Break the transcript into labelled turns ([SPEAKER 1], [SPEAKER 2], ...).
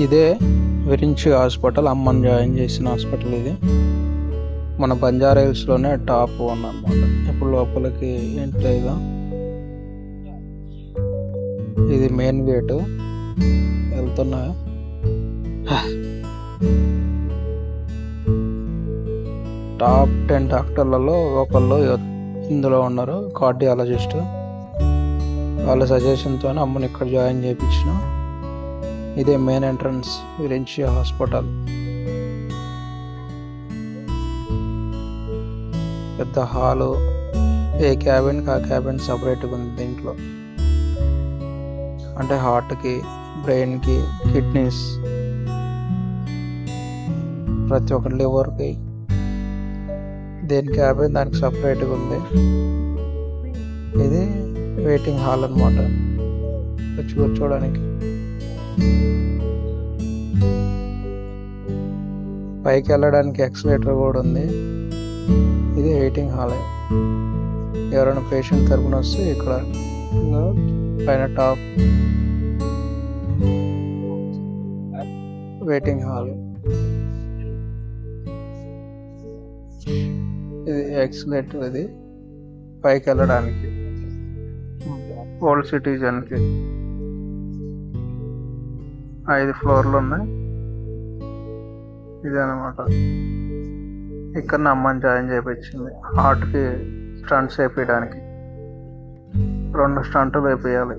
[SPEAKER 1] ఇదే విరించి హాస్పిటల్, అమ్మని జాయిన్ చేసిన హాస్పిటల్ ఇది. మన బంజారా హిల్స్లోనే టాప్ 1 అనమాట. ఇప్పుడు లోపలికి ఎంట్రీ అయ్యా. ఇది మెయిన్ గేటు. వెళ్తున్నా. టాప్ 10 డాక్టర్లలో ఒకళ్ళు ఇందులో ఉన్నారు, కార్డియాలజిస్ట్. వాళ్ళ సజెషన్తో అమ్మని ఇక్కడ జాయిన్ చేయించిన. ఇదే మెయిన్ ఎంట్రన్స్ విరించి హాస్పిటల్. పెద్ద హాలు, ఏ క్యాబిన్కి ఆ క్యాబిన్ సపరేట్గా ఉంది దీంట్లో. అంటే హార్ట్కి, బ్రెయిన్కి, కిడ్నీస్, ప్రతి ఒక్క లివర్కి, దేని క్యాబిన్ దానికి సపరేట్గా ఉంది. ఇది వెయిటింగ్ హాల్ అనమాట, కూర్చోడానికి. పైకి వెళ్ళడానికి ఎక్స్లేటర్ కూడా ఉంది. ఇది వెయిటింగ్ హాల్. ఎవరైనా పేషెంట్ తరపున వస్తే ఇక్కడ పైన టాప్ వెయిటింగ్ హాల్. ఇది ఎక్స్లేటర్. ఇది పైకి వెళ్ళడానికి ఓల్డ్ సిటిజన్కి. 5 ఫ్లోర్లు ఉన్నాయి. ఇది అనమాట. ఇక్కడ అమ్మని జాయిన్ చేయించింది. హార్ట్కి స్టంట్స్ వేయించడానికి 2 స్టంట్లు వేయాలి.